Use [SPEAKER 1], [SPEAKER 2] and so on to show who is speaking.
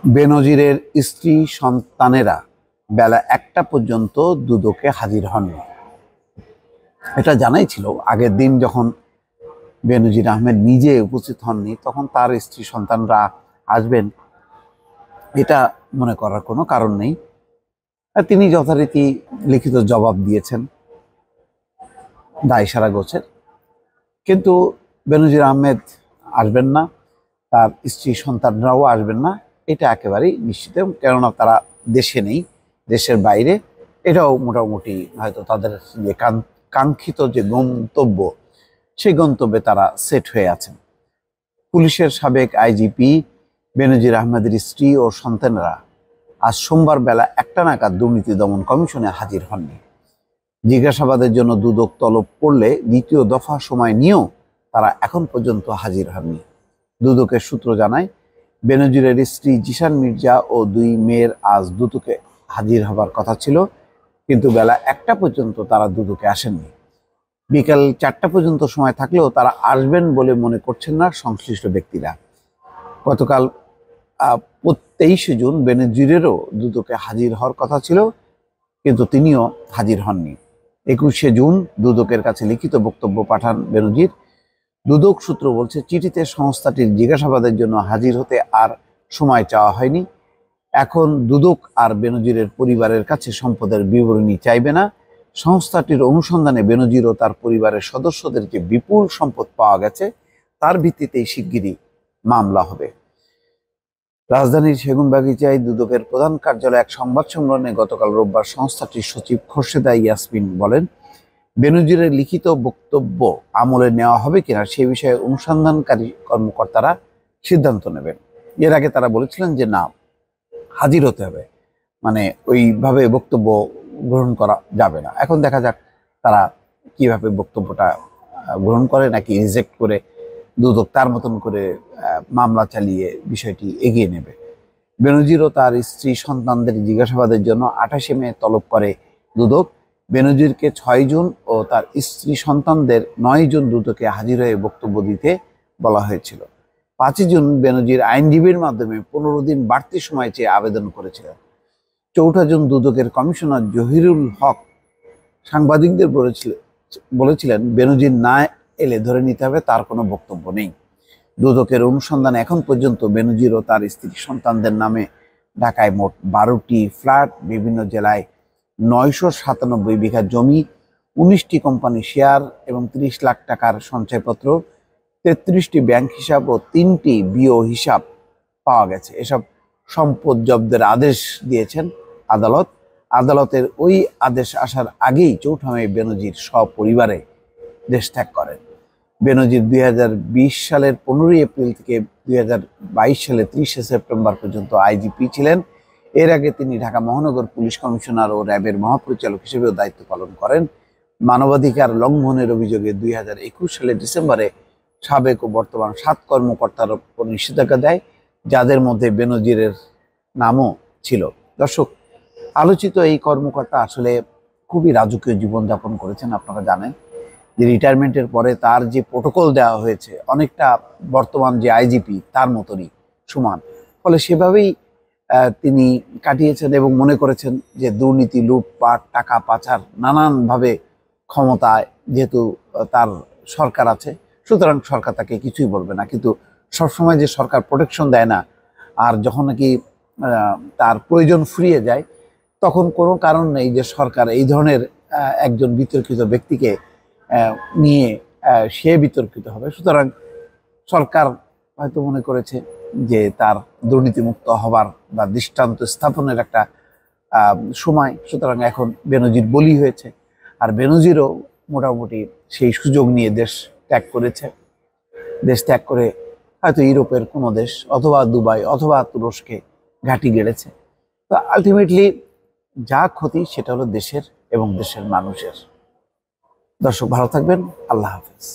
[SPEAKER 1] বেনজিরের স্ত্রী সন্তানেরা বেলা ১টা পর্যন্ত দুদকে হাজির হননি। এটা জানাই ছিল আগের দিন যখন বেনজির আহমেদ নিজে উপস্থিত হননি, তখন তার স্ত্রী সন্তানরা আসবেন এটা মনে করার কোনো কারণ নেই। তিনি যথারীতি লিখিত জবাব দিয়েছেন দায়সারা গোছের, কিন্তু বেনজির আহমেদ আসবেন না, তার স্ত্রী সন্তানরাও আসবেন না, এটা একেবারেই নিশ্চিত। কেননা তারা দেশে নেই, দেশের বাইরে। এটাও মোটামুটি হয়তো তাদের যে কাঙ্ক্ষিত যে গন্তব্য, সেই গন্তব্যে তারা সেট হয়ে আছেন। পুলিশের সাবেক আইজিপি বেনজির আহমেদের স্ত্রী ও সন্তানরা আজ সোমবার বেলা ১টা নাগাদ দুর্নীতি দমন কমিশনে হাজির হননি। জিজ্ঞাসাবাদের জন্য দুদক তলব করলে দ্বিতীয় দফা সময় নিয়েও তারা এখন পর্যন্ত হাজির হননি। দুদকের সূত্র জানায়, বেনজিরের স্ত্রী জিসান মির্জা ও ২ মেয়ের আজ দুদকে হাজির হবার কথা ছিল, কিন্তু বেলা ১টা পর্যন্ত তারা দুদকে আসেননি। বিকাল ৪টা পর্যন্ত সময় থাকলেও তারা আসবেন বলে মনে করছেন না সংশ্লিষ্ট ব্যক্তিরা। গতকাল ২৩শে জুন বেনজিরেরও দুদকে হাজির হওয়ার কথা ছিল, কিন্তু তিনিও হাজির হননি। ২১শে জুন দুদকের কাছে লিখিত বক্তব্য পাঠান বেনজির। দুদক সূত্র বলছে, চিঠিতে সংস্থাটির জিজ্ঞাসাবাদের জন্য হাজির হতে আর সময় চাওয়া হয়নি। এখন দুদক আর বেনজিরের পরিবারের কাছে সম্পদের বিবরণী চাইবে না। সংস্থাটির অনুসন্ধানে বেনজির ও তার পরিবারের সদস্যদের যে বিপুল সম্পদ পাওয়া গেছে, তার ভিত্তিতেই শিগগিরই মামলা হবে। রাজধানীর সেগুনবাগিচায় দুদকের প্রধান কার্যালয়ে এক সংবাদ সম্মেলনে গতকাল রোববার সংস্থাটির সচিব খোরশেদা ইয়াসমিন বলেন, বেনজিরের লিখিত বক্তব্য আমলে নেওয়া হবে কিনা সে বিষয়ে অনুসন্ধানকারী কর্মকর্তারা সিদ্ধান্ত নেবেন। এর আগে তারা বলেছিলেন যে না, হাজির হতে হবে, মানে ওইভাবে বক্তব্য গ্রহণ করা যাবে না। এখন দেখা যাক তারা কিভাবে বক্তব্যটা গ্রহণ করে, নাকি রিজেক্ট করে দুদক তার মতন করে মামলা চালিয়ে বিষয়টি এগিয়ে নেবে। বেনজির ও তার স্ত্রী সন্তানদের জিজ্ঞাসাবাদের জন্য ২৮শে মে তলব করে দুদক। বেনজিরকে ৬ জুন ও তার স্ত্রী সন্তানদের ৯ জুন দুদকে হাজির হয়ে বক্তব্য দিতে বলা হয়েছিল। ৫ই জুন বেনজির আইনজীবীর মাধ্যমে ১৫ দিন বাড়তি সময় চেয়ে আবেদন করেছিলেন। ৪ঠা জুন দুদকের কমিশনার জহিরুল হক সাংবাদিকদের বলেছিলেন, বেনজির না এলে ধরে নিতে হবে তার কোনো বক্তব্য নেই। দুদকের অনুসন্ধানে এখন পর্যন্ত বেনজির ও তার স্ত্রী সন্তানদের নামে ঢাকায় মোট ১২টি ফ্ল্যাট, বিভিন্ন জেলায় ৯৯৭ বিঘা জমি, ১৯টি কোম্পানি শেয়ার এবং ৩০ লাখ টাকার সঞ্চয়পত্র, ৩৩টি ব্যাংক হিসাব ও ৩টি বিও হিসাব পাওয়া গেছে। এসব সম্পদ জব্দের আদেশ দিয়েছেন আদালত। আদালতের ওই আদেশ আসার আগেই ৪ঠা মে বেনজির সপরিবারে দেশ ত্যাগ করেন। বেনজির ২০২০ সালের ১৫ই এপ্রিল থেকে ২০২২ সালের ৩০শে সেপ্টেম্বর পর্যন্ত আইজিপি ছিলেন। এর আগে তিনি ঢাকা মহানগর পুলিশ কমিশনার ও র্যাবের মহাপরিচালক হিসেবেও দায়িত্ব পালন করেন। মানবাধিকার লঙ্ঘনের অভিযোগে ২০২১ সালের ডিসেম্বরে সাবেক ও বর্তমান ৭ কর্মকর্তার উপর নিষেধাজ্ঞা দেয়, যাদের মধ্যে বেনজিরের নামও ছিল। দর্শক, আলোচিত এই কর্মকর্তা আসলে খুবই রাজকীয় জীবনযাপন করেছেন। আপনারা জানেন যে রিটায়ারমেন্টের পরে তার যে প্রোটোকল দেওয়া হয়েছে অনেকটা বর্তমান যে আইজিপি তার মতনই সমান। ফলে সেভাবেই তিনি কাটিয়েছেন এবং মনে করেছেন যে দুর্নীতি, লুটপাট, টাকা পাচার, নানানভাবে ক্ষমতায় যেহেতু তার সরকার আছে, সুতরাং সরকার তাকে কিছুই বলবে না। কিন্তু সবসময় যে সরকার প্রোটেকশন দেয় না, আর যখন নাকি তার প্রয়োজন ফুরিয়ে যায়, তখন কোনো কারণ নেই যে সরকার এই ধরনের একজন বিতর্কিত ব্যক্তিকে নিয়ে সে বিতর্কিত হবে। সুতরাং সরকার হয়তো মনে করেছে যে তার দুর্নীতিমুক্ত হবার বা দৃষ্টান্ত স্থাপনের একটা সময়, সুতরাং এখন বেনজির বলি হয়েছে। আর বেনজিরও মোটামুটি সেই সুযোগ নিয়ে দেশ ত্যাগ করেছে। দেশ ত্যাগ করে হয়তো ইউরোপের কোনো দেশ অথবা দুবাই অথবা তুরস্কে ঘাঁটি গেড়েছে। তো আলটিমেটলি যা ক্ষতি সেটা হলো দেশের এবং দেশের মানুষের। দর্শক, ভালো থাকবেন। আল্লাহ হাফেজ।